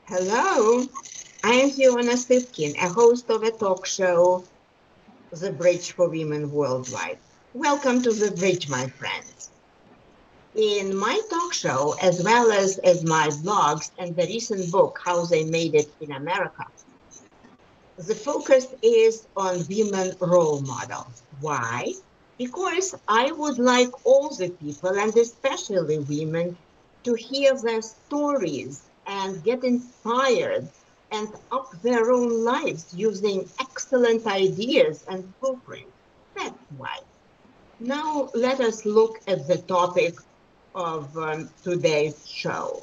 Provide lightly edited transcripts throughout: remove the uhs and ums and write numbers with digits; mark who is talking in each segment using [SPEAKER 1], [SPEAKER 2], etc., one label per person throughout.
[SPEAKER 1] Hello, I am Fiona Sipkin, a host of a talk show, The Bridge for Women Worldwide. Welcome to The Bridge, my friends. In my talk show, as well as my blogs and the recent book, How They Made It in America, the focus is on women role models. Why? Because I would like all the people, and especially women, to hear their stories and get inspired and up their own lives using excellent ideas and blueprints. That's why. Now let us look at the topic of today's show.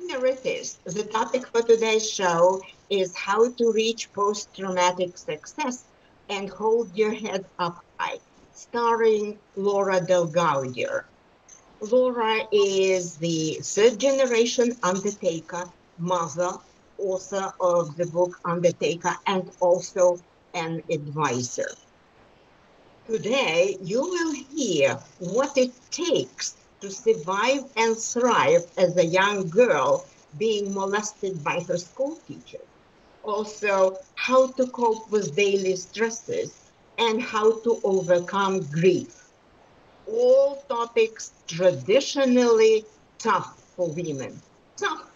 [SPEAKER 1] Here it is. The topic for today's show is how to reach post-traumatic success and hold your head up high, starring Laura Del Gaudier. Laura is the third-generation undertaker, mother, author of the book Undertaker, and also an advisor. Today, you will hear what it takes to survive and thrive as a young girl being molested by her school teacher. Also, how to cope with daily stresses and how to overcome grief. All topics traditionally tough for women. Tough,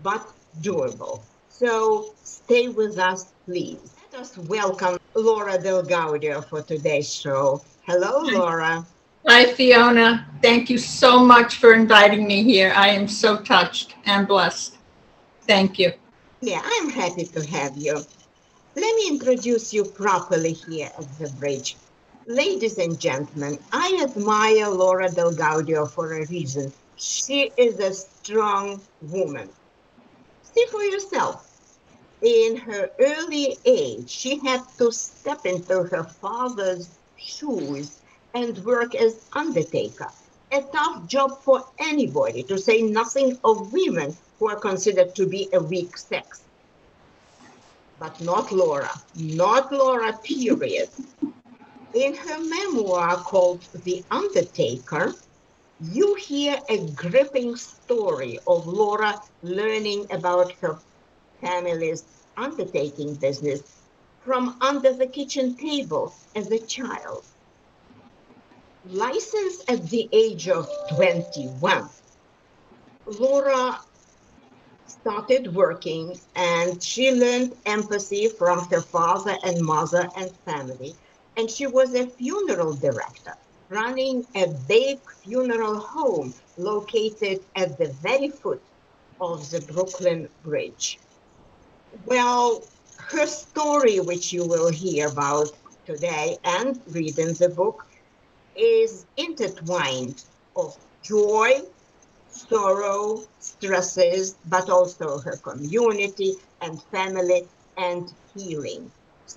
[SPEAKER 1] but doable. So stay with us, please. Let us welcome Laura Del Gaudio for today's show. Hello, Laura.
[SPEAKER 2] Hi, Fiona. Thank you so much for inviting me here. I am so touched and blessed. Thank you.
[SPEAKER 1] Yeah, I'm happy to have you. Let me introduce you properly here at the bridge. Ladies and gentlemen, I admire Laura Del Gaudio for a reason. She is a strong woman. See for yourself. In her early age, she had to step into her father's shoes and work as undertaker. A tough job for anybody, to say nothing of women who are considered to be a weak sex. But not Laura, period. In her memoir called The Undertaker, you hear a gripping story of Laura learning about her family's undertaking business from under the kitchen table as a child. Licensed at the age of 21, Laura started working and she learned empathy from her father and mother and family. And she was a funeral director running a big funeral home located at the very foot of the Brooklyn Bridge. Well, her story, which you will hear about today and read in the book, is intertwined of joy, sorrow, stresses, but also her community and family and healing.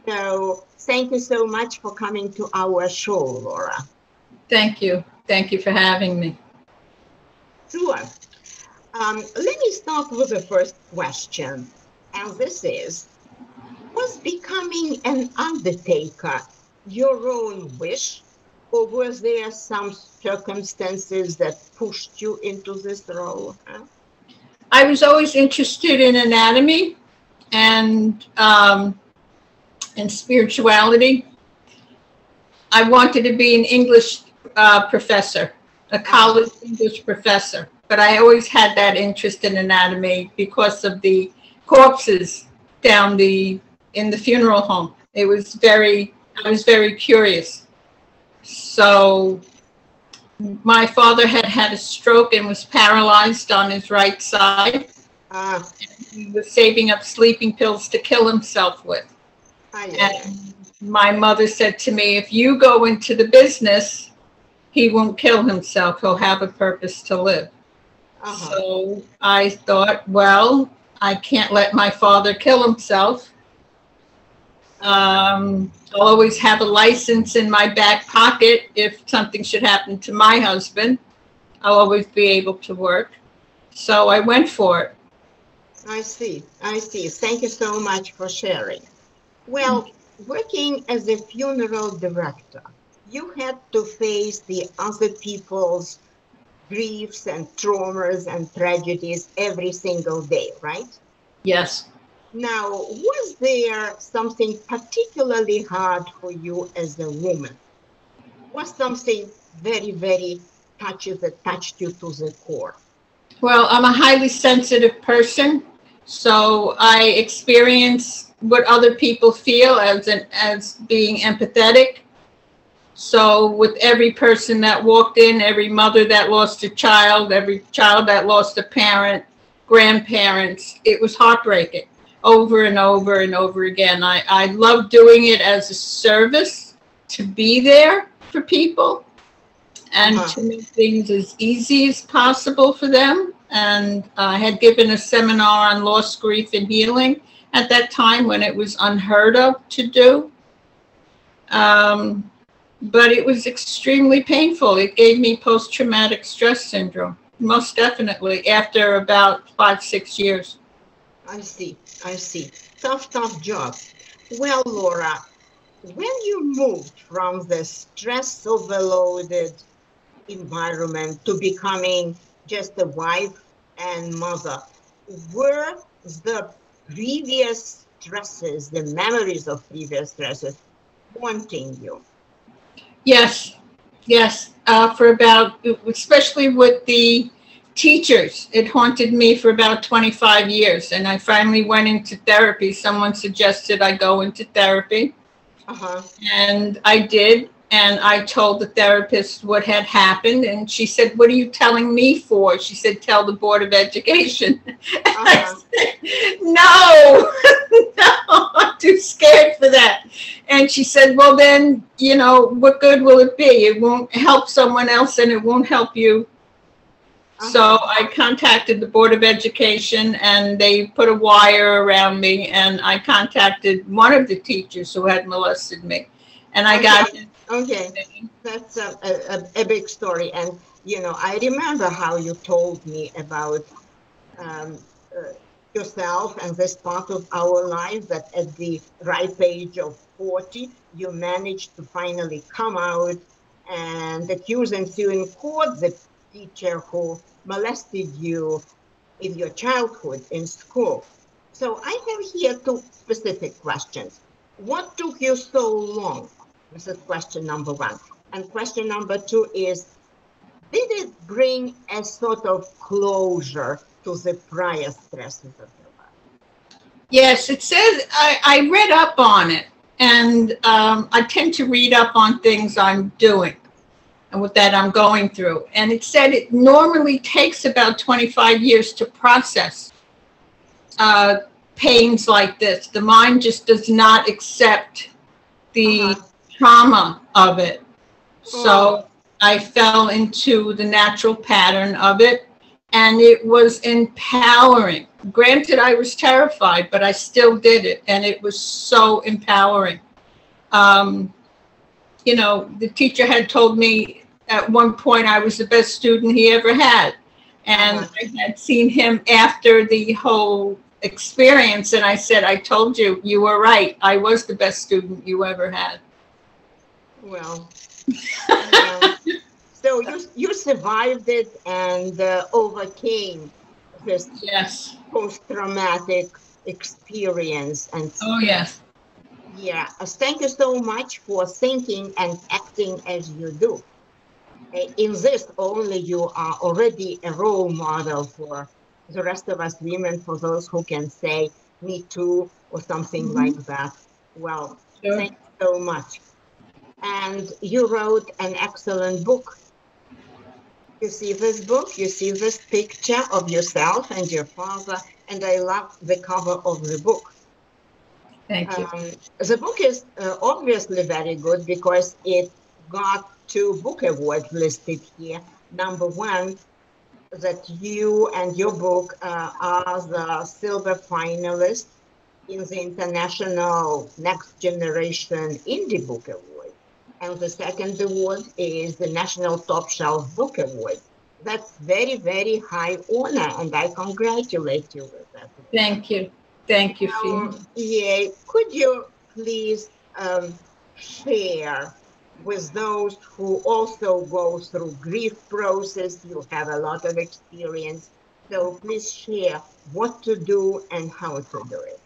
[SPEAKER 1] So thank you so much for coming to our show, Laura.
[SPEAKER 2] Thank you. Thank you for having me.
[SPEAKER 1] Sure. Let me start with the first question. And this is, was becoming an undertaker your own wish, or was there some circumstances that pushed you into this role?
[SPEAKER 2] I was always interested in anatomy and spirituality. I wanted to be an English professor, a college English professor, but I always had that interest in anatomy because of the corpses down in the funeral home. I was very curious. So my father had a stroke and was paralyzed on his right side. He was saving up sleeping pills to kill himself with. And my mother said to me, if you go into the business, he won't kill himself. He'll have a purpose to live. So I thought, well, I can't let my father kill himself. I'll always have a license in my back pocket if something should happen to my husband. I'll always be able to work. So I went for it.
[SPEAKER 1] I see. Thank you so much for sharing. Well, working as a funeral director, you had to face the other people's griefs and traumas and tragedies every single day, right?
[SPEAKER 2] Yes.
[SPEAKER 1] Now, was there something particularly hard for you as a woman? Was something very, very that touched you to the core?
[SPEAKER 2] Well, I'm a highly sensitive person, so I experience what other people feel as being empathetic. So with every person that walked in, every mother that lost a child, every child that lost a parent, grandparents, it was heartbreaking over and over and over again. I love doing it as a service, to be there for people and to make things as easy as possible for them. And I had given a seminar on loss, grief, and healing at that time when it was unheard of to do. But it was extremely painful. It gave me post-traumatic stress syndrome, most definitely, after about 5-6 years.
[SPEAKER 1] I see. Tough job. Well, Laura, when you moved from the stress overloaded environment to becoming just a wife and mother, were the previous stresses, the memories of previous stresses, haunting you?
[SPEAKER 2] Yes. For about, especially with the teachers, it haunted me for about 25 years. And I finally went into therapy. Someone suggested I go into therapy. And I did. And I told the therapist what had happened. And she said, "What are you telling me for?" She said, "Tell the Board of Education." I said, no, I'm too scared for that. And she said, "Well, then, what good will it be? It won't help someone else and it won't help you." So I contacted the Board of Education and they put a wire around me, and I contacted one of the teachers who had molested me. And I got...
[SPEAKER 1] Okay, that's a big story. And, I remember how you told me about yourself and this part of our life, that at the ripe age of 40, you managed to finally come out and accuse and sue in court the teacher who molested you in your childhood in school. So I have here 2 specific questions. What took you so long? This is question number 1. And question number 2 is, did it bring a sort of closure to the prior stresses of your life?
[SPEAKER 2] Yes, it says, I read up on it, and I tend to read up on things I'm doing and with that I'm going through. And it said it normally takes about 25 years to process pains like this. The mind just does not accept the trauma of it. So I fell into the natural pattern of it, and it was empowering. Granted, I was terrified, but I still did it, and it was so empowering. The teacher had told me at one point I was the best student he ever had, and I had seen him after the whole experience, and I said, "I told you, you were right. I was the best student you ever had."
[SPEAKER 1] Well, so you survived it and overcame this post-traumatic experience. And yeah, thank you so much for thinking and acting as you do. In this, only you are already a role model for the rest of us women, for those who can say "me too" or something like that. Well, thank you so much. And you wrote an excellent book. You see this book, you see this picture of yourself and your father, and I love the cover of the book.
[SPEAKER 2] Thank you.
[SPEAKER 1] The book is obviously very good because it got 2 book awards listed here. Number 1, that you and your book are the silver finalists in the International Next Generation Indie Book Award. And the second award is the National Top Shelf Book Award. That's very, very high honor, and I congratulate you with that.
[SPEAKER 2] Thank you. Thank you,
[SPEAKER 1] yeah, could you please share with those who also go through grief process. You have a lot of experience. So please share what to do and how to do it.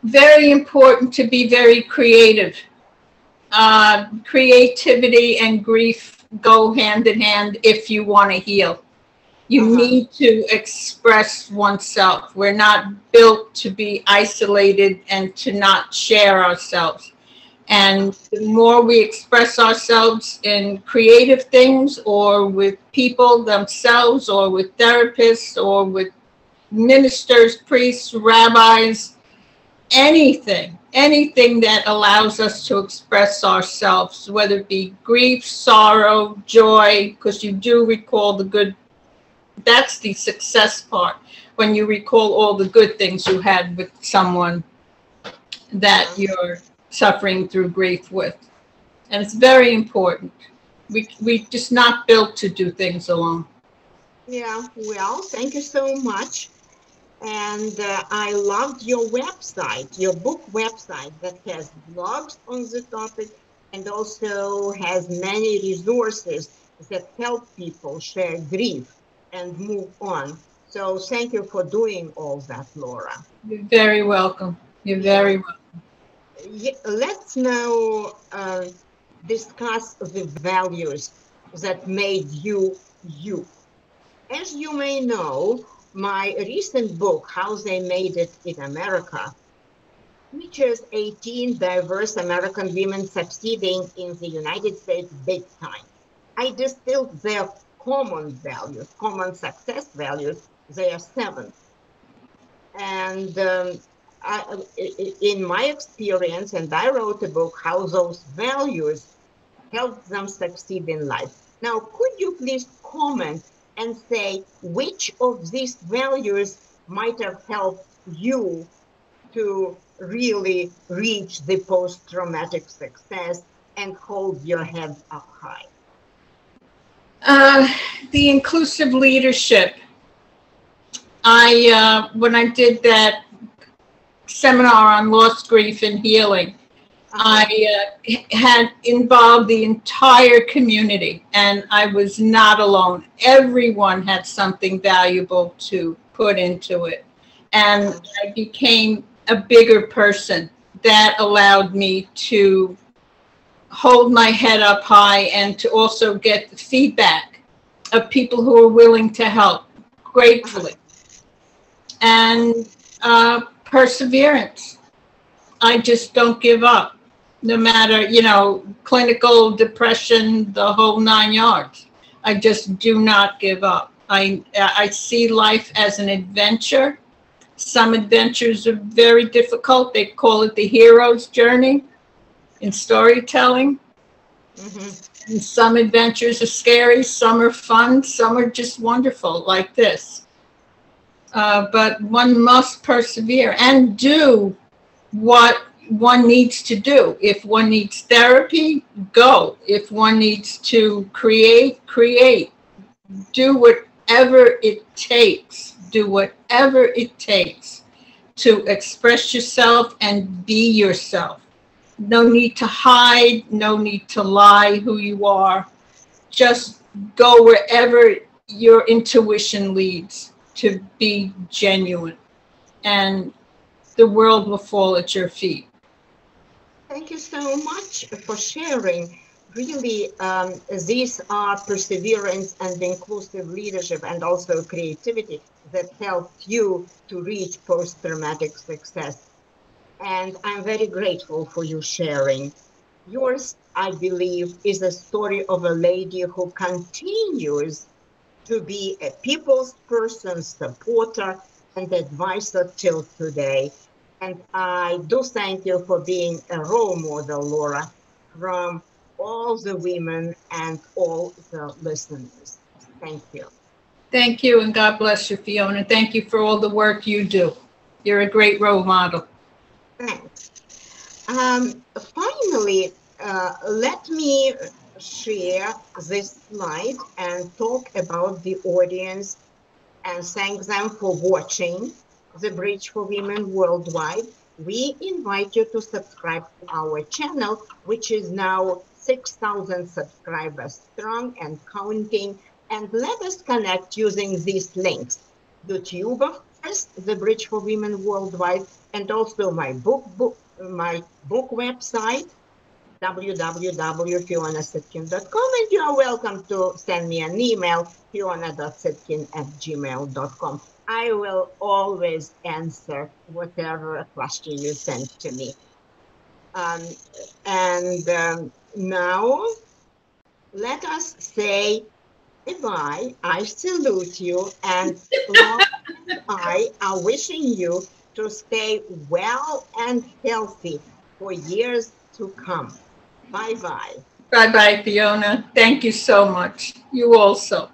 [SPEAKER 2] Very important to be very creative. Creativity and grief go hand in hand if you want to heal. You need to express oneself. We're not built to be isolated and to not share ourselves. And the more we express ourselves in creative things, or with people themselves, or with therapists, or with ministers, priests, rabbis, anything that allows us to express ourselves, whether it be grief, sorrow, joy, because you do recall the good. That's the success part, when you recall all the good things you had with someone that you're suffering through grief with. And it's very important. We just not built to do things alone.
[SPEAKER 1] Yeah, well, thank you so much. And I loved your website, your book website, that has blogs on the topic and also has many resources that help people share grief and move on. So thank you for doing all that, Laura.
[SPEAKER 2] You're very welcome. You're very welcome.
[SPEAKER 1] Let's now discuss the values that made you you. As you may know, my recent book, How They Made It in America, features 18 diverse American women succeeding in the United States big time. I distilled their common values, common success values. There are 7. And in my experience, and I wrote a book, how those values help them succeed in life. Now, could you please comment and say which of these values might have helped you to really reach the post-traumatic success and hold your head up high?
[SPEAKER 2] The inclusive leadership. When I did that seminar on lost grief and healing, I had involved the entire community, and I was not alone. Everyone had something valuable to put into it. And I became a bigger person. That allowed me to hold my head up high and to also get the feedback of people who are willing to help, gratefully. And perseverance. I just don't give up. No matter, clinical depression, the whole 9 yards. I just do not give up. I see life as an adventure. Some adventures are very difficult. They call it the hero's journey in storytelling. And some adventures are scary, some are fun, some are just wonderful, like this. But one must persevere and do what one needs to do. If one needs therapy, go. If one needs to create. Do whatever it takes. Do whatever it takes to express yourself and be yourself. No need to hide, no need to lie who you are. Just go wherever your intuition leads, to be genuine, and the world will fall at your feet.
[SPEAKER 1] Thank you so much for sharing. Really, these are perseverance and inclusive leadership and also creativity that helped you to reach post-traumatic success. And I'm very grateful for you sharing. Yours, I believe, is a story of a lady who continues to be a people's person, supporter, and advisor till today. And I do thank you for being a role model, Laura, from all the women and all the listeners. Thank you.
[SPEAKER 2] Thank you, and God bless you, Fiona. Thank you for all the work you do. You're a great role model.
[SPEAKER 1] Thanks. Finally, let me share this slide and talk about the audience and thank them for watching the Bridge for Women Worldwide. we invite you to subscribe to our channel, which is now 6,000 subscribers strong and counting. And let us connect using these links. YouTube, of course, The Bridge for Women Worldwide, and also my book website, www.fionasitkin.com, and you are welcome to send me an email, fiona.sitkin@gmail.com. I will always answer whatever question you send to me. Now, let us say goodbye. I salute you, and Laura and I are wishing you to stay well and healthy for years to come. Bye-bye.
[SPEAKER 2] Bye-bye, Fiona. Thank you so much. You also.